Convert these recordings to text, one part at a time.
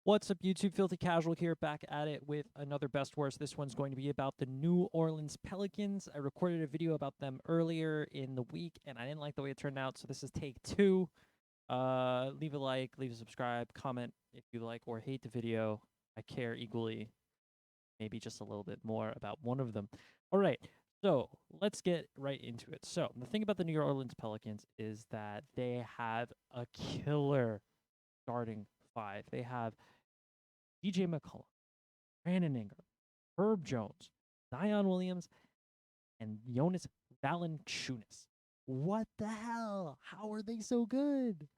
What's up, YouTube? Filthy Casual here, back at it with another best worst. This one's going to be about the New Orleans Pelicans. I recorded a video about them earlier in the week, and I didn't like the way it turned out, so this is take two. Leave a like, leave a subscribe, comment if you like or hate the video. I care equally, maybe just a little bit more about one of them. All right, so let's get right into it. So the thing about the New Orleans Pelicans is that they have a killer starting five. They have DJ McCollum, Brandon Ingram, Herb Jones, Zion Williams, and Jonas Valanciunas. What the hell? How are they so good?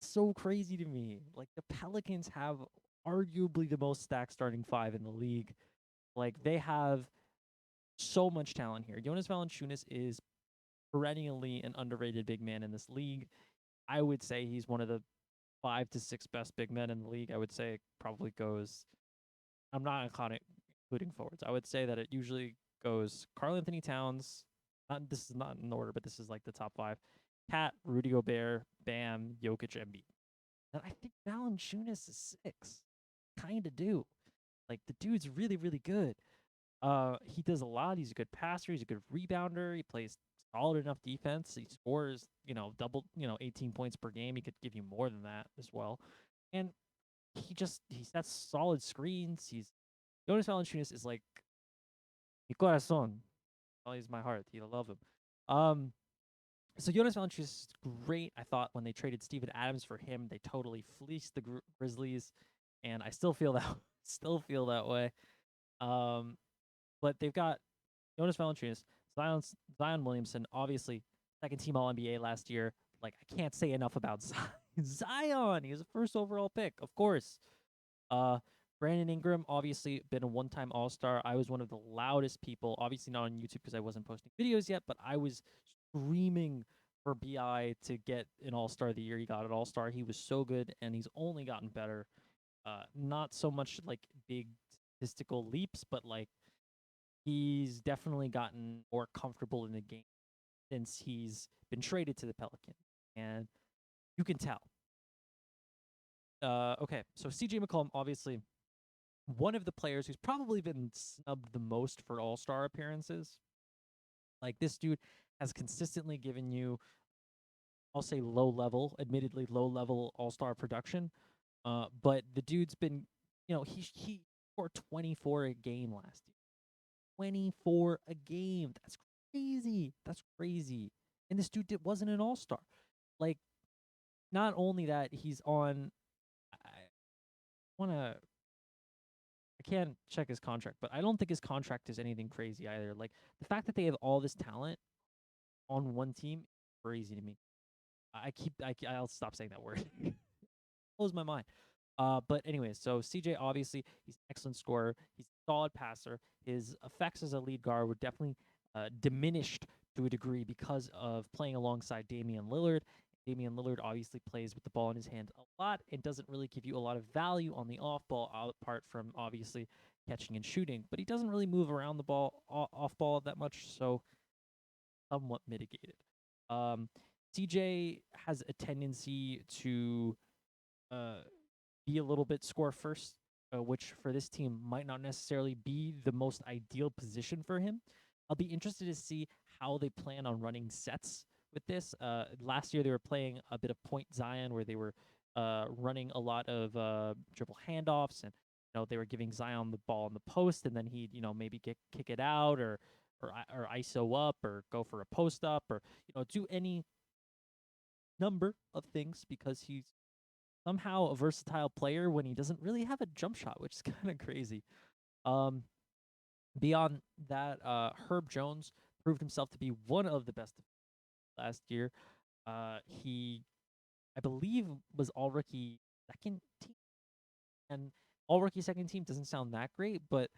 So crazy to me. Like, the Pelicans have arguably the most stacked starting five in the league. Like, they have so much talent here. Jonas Valanciunas is perennially an underrated big man in this league. I would say he's one of the 5 to 6 best big men in the league. I would say it probably goes. I'm not including forwards. I would say that it usually goes Karl Anthony Towns. This is not in order, but this is like the top five. Cat, Rudy Gobert, Bam, Jokic, Embiid. And I think Valanciunas is six. Kind of do. Like, the dude's really, really good. He does a lot. He's a good passer. He's a good rebounder. He plays solid enough defense. He scores, double, 18 points per game. He could give you more than that as well. And he sets solid screens. Jonas Valanciunas is like mi corazón. Oh, he's my heart. You love him. Um, so Jonas Valanciunas is great. I thought when they traded Steven Adams for him, they totally fleeced the Grizzlies, and I still feel that still feel that way. Um, but they've got Jonas Valanciunas, Zion Williamson, obviously second team All NBA last year. Like, I can't say enough about Zion. He was a first overall pick, of course. Uh, Brandon Ingram, obviously been a one-time All-Star. I was one of the loudest people, obviously not on YouTube because I wasn't posting videos yet, but I was screaming for BI to get an All-Star the year he got an All-Star. He was so good, and he's only gotten better. Not so much like big statistical leaps, but like he's definitely gotten more comfortable in the game since he's been traded to the Pelicans, and you can tell. Okay, so CJ McCollum, obviously one of the players who's probably been snubbed the most for all-star appearances. Like, this dude has consistently given you, I'll say admittedly low level all-star production. But the dude's been, he scored 24 a game last year. 24 a game. That's crazy. That's crazy. And this dude wasn't an all-star. Like, not only that, he's on. I want to I can't check his contract, but I don't think his contract is anything crazy either. Like, the fact that they have all this talent on one team is crazy to me. I'll stop saying that word. Blows my mind. But anyway, so CJ, obviously he's an excellent scorer. He's a solid passer. His effects as a lead guard were definitely diminished to a degree because of playing alongside Damian Lillard. Damian Lillard obviously plays with the ball in his hand a lot and doesn't really give you a lot of value on the off ball, apart from obviously catching and shooting. But he doesn't really move around the ball off ball that much, so somewhat mitigated. Um, CJ has a tendency to uh, be a little bit score first, which for this team might not necessarily be the most ideal position for him. I'll be interested to see how they plan on running sets with this. Last year they were playing a bit of point Zion, where they were running a lot of dribble handoffs, and they were giving Zion the ball in the post, and then he'd maybe kick it out, or ISO up, or go for a post up, or do any number of things, because he's somehow a versatile player when he doesn't really have a jump shot, which is kind of crazy. Um, Beyond that, Herb Jones proved himself to be one of the best last year. He, I believe, was all rookie second team, and all rookie second team doesn't sound that great, but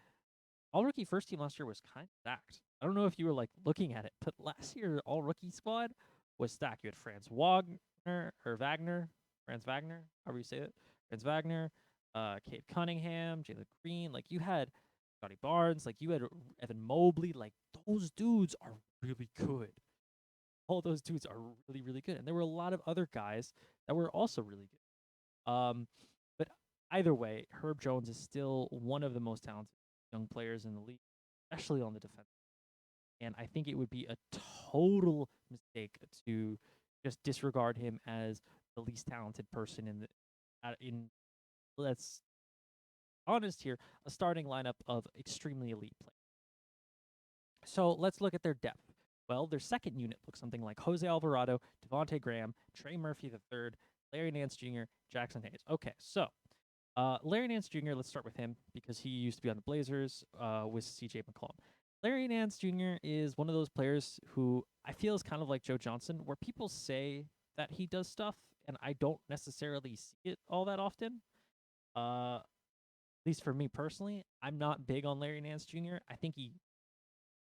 all rookie first team last year was kind of stacked. I don't know if you were like looking at it, but last year all rookie squad was stacked. You had Franz Wagner, however you say it, Franz Wagner, Cade Cunningham, Jalen Green. Like, you had Scotty Barnes, like you had Evan Mobley. Like, those dudes are really good. All those dudes are really, really good, and there were a lot of other guys that were also really good. But either way, Herb Jones is still one of the most talented young players in the league, especially on the defense. And I think it would be a total mistake to just disregard him as the least talented person in let's honest here, a starting lineup of extremely elite players. So let's look at their depth. Well, their second unit looks something like Jose Alvarado, Devontae Graham, Trey Murphy III, Larry Nance Jr., Jackson Hayes. Okay, so Larry Nance Jr., let's start with him because he used to be on the Blazers with CJ McCollum. Larry Nance Jr. is one of those players who I feel is kind of like Joe Johnson, where people say that he does stuff, and I don't necessarily see it all that often. At least for me personally, I'm not big on Larry Nance Jr. I think he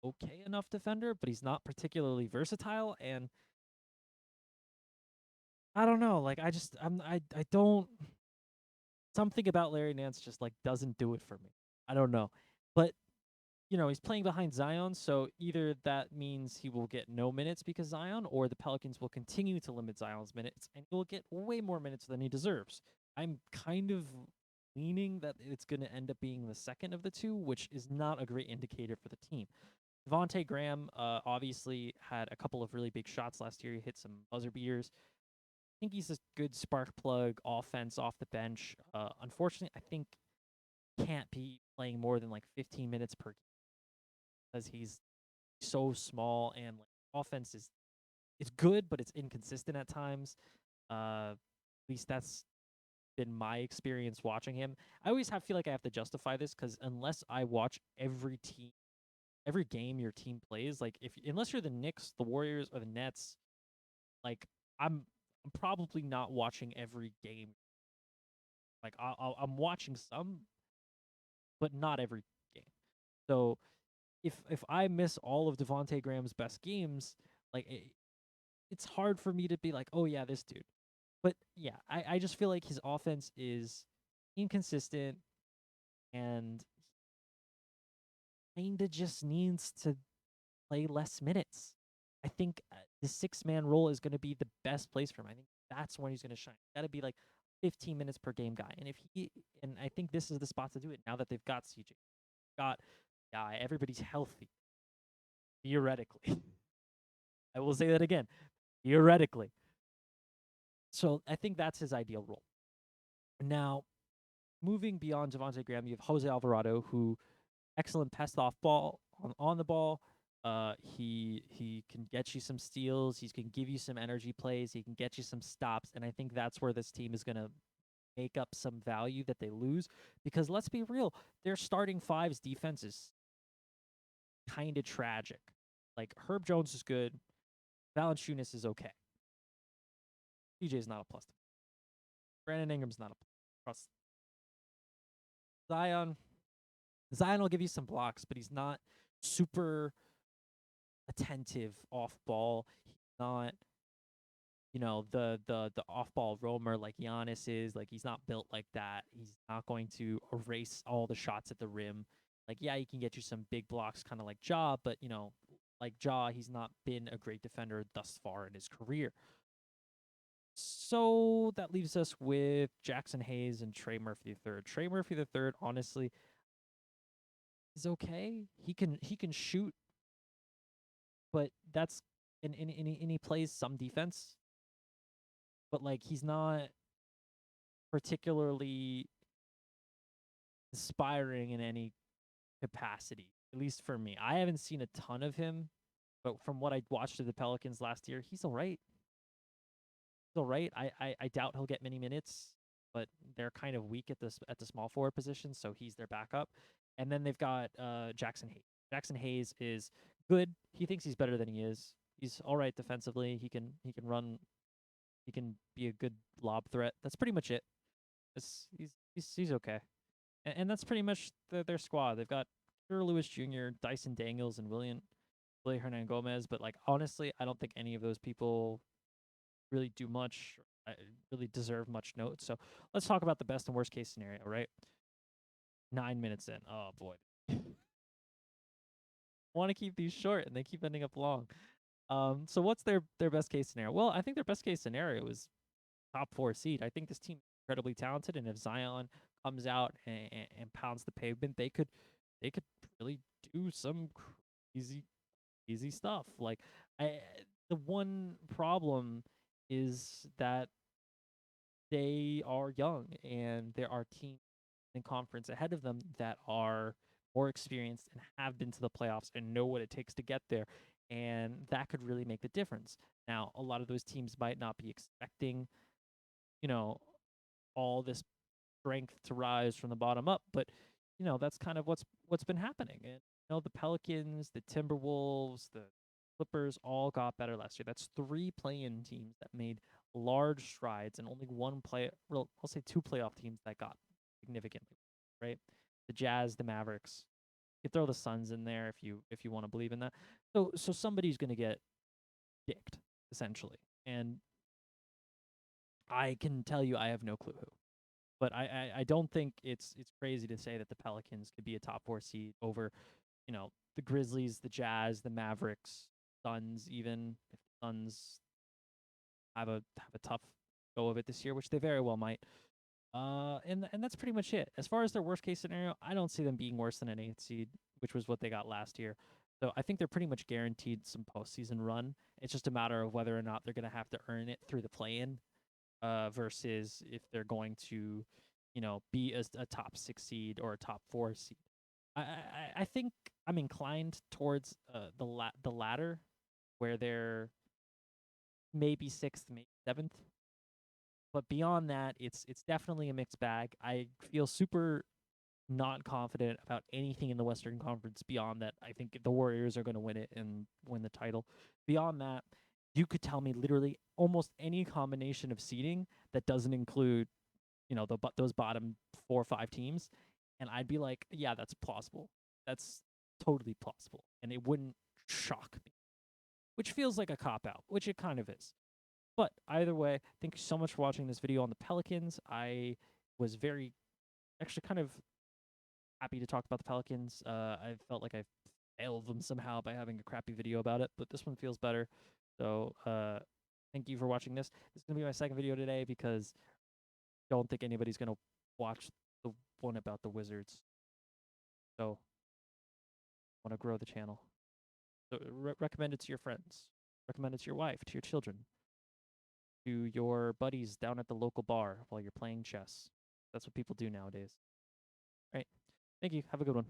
okay enough defender, but he's not particularly versatile. And I don't know, like I don't something about Larry Nance just like doesn't do it for me. I don't know, but he's playing behind Zion, so either that means he will get no minutes because Zion, or the Pelicans will continue to limit Zion's minutes, and he will get way more minutes than he deserves. I'm kind of leaning that it's going to end up being the second of the two, which is not a great indicator for the team. Devontae Graham obviously had a couple of really big shots last year. He hit some buzzer beaters. I think he's a good spark plug offense off the bench. Unfortunately, I think can't be playing more than like 15 minutes per game because he's so small, and like offense is it's good, but it's inconsistent at times. At least that's been my experience watching him. I always feel like I have to justify this because unless I watch every game your team plays, like if unless you're the Knicks, the Warriors, or the Nets, like I'm probably not watching every game. Like I'm watching some, but not every game. So if I miss all of Devonte Graham's best games, like it's hard for me to be like, oh yeah, this dude. But yeah, I just feel like his offense is inconsistent and kinda just needs to play less minutes. I think the 6-man role is going to be the best place for him. I think that's when he's going to shine. Got to be like 15 minutes per game guy. And I think this is the spot to do it now that they've got CJ. Got guy, everybody's healthy. Theoretically. I will say that again. Theoretically. So I think that's his ideal role. Now, moving beyond Devontae Graham, you have Jose Alvarado, who excellent pass off ball on the ball. He can get you some steals. He can give you some energy plays. He can get you some stops, and I think that's where this team is gonna make up some value that they lose. Because let's be real, their starting five's defense is kind of tragic. Like Herb Jones is good, Valanciunas is okay. PJ's not a plus. Brandon Ingram's not a plus. Zion, Zion will give you some blocks, but he's not super attentive off ball. He's not, the off ball roamer like Giannis is. Like he's not built like that. He's not going to erase all the shots at the rim. Like yeah, he can get you some big blocks, kind of like Ja, but like Ja, he's not been a great defender thus far in his career. So that leaves us with Jackson Hayes and Trey Murphy III. Trey Murphy III, honestly, is okay. He can shoot, but that's and he plays some defense, but like he's not particularly inspiring in any capacity. At least for me, I haven't seen a ton of him, but from what I watched of the Pelicans last year, he's all right. He's all right. I doubt he'll get many minutes, but they're kind of weak at the small forward position, so he's their backup. And then they've got Jackson Hayes. Jackson Hayes is good. He thinks he's better than he is. He's all right defensively. He can run. He can be a good lob threat. That's pretty much it. He's okay. And that's pretty much their squad. They've got Kira Lewis Jr., Dyson Daniels, and Willie Hernan Gomez. But like honestly, I don't think any of those people really do much, really deserve much note. So let's talk about the best and worst case scenario, right? 9 minutes in. Oh boy. Want to keep these short and they keep ending up long. So what's their best case scenario? Well, I think their best case scenario is top 4 seed. I think this team is incredibly talented, and if Zion comes out and pounds the pavement, they could really do some easy stuff. Like I the one problem is that they are young and there are teams in conference ahead of them that are more experienced and have been to the playoffs and know what it takes to get there. And that could really make the difference. Now, a lot of those teams might not be expecting, you know, all this strength to rise from the bottom up, but that's kind of what's been happening. And the Pelicans, the Timberwolves, the Clippers all got better last year. That's three play-in teams that made large strides, and only one play. Well, I'll say two playoff teams that got significantly right. The Jazz, the Mavericks. You throw the Suns in there if you want to believe in that. So somebody's going to get dicked essentially, and I can tell you I have no clue who. But I don't think it's crazy to say that the Pelicans could be a top 4 seed over, the Grizzlies, the Jazz, the Mavericks, Suns, even if the Suns have a tough go of it this year, which they very well might. And that's pretty much it. As far as their worst case scenario, I don't see them being worse than an 8th seed, which was what they got last year. So I think they're pretty much guaranteed some postseason run. It's just a matter of whether or not they're going to have to earn it through the play-in, versus if they're going to, be a top 6 seed or a top 4 seed. I think I'm inclined towards the latter, where they're maybe 6th, maybe 7th. But beyond that, it's definitely a mixed bag. I feel super not confident about anything in the Western Conference beyond that. I think the Warriors are going to win it and win the title. Beyond that, you could tell me literally almost any combination of seeding that doesn't include, those bottom 4 or 5 teams, and I'd be like, yeah, that's plausible. That's totally plausible, and it wouldn't shock me, which feels like a cop out, which it kind of is. But either way, thank you so much for watching this video on the Pelicans. I was very, actually, kind of happy to talk about the Pelicans. I felt like I failed them somehow by having a crappy video about it, but this one feels better. So, thank you for watching this. This is gonna be my second video today because I don't think anybody's gonna watch the one about the Wizards. So, I want to grow the channel. So, recommend it to your friends. Recommend it to your wife, to your children, to your buddies down at the local bar while you're playing chess. That's what people do nowadays. All right. Thank you. Have a good one.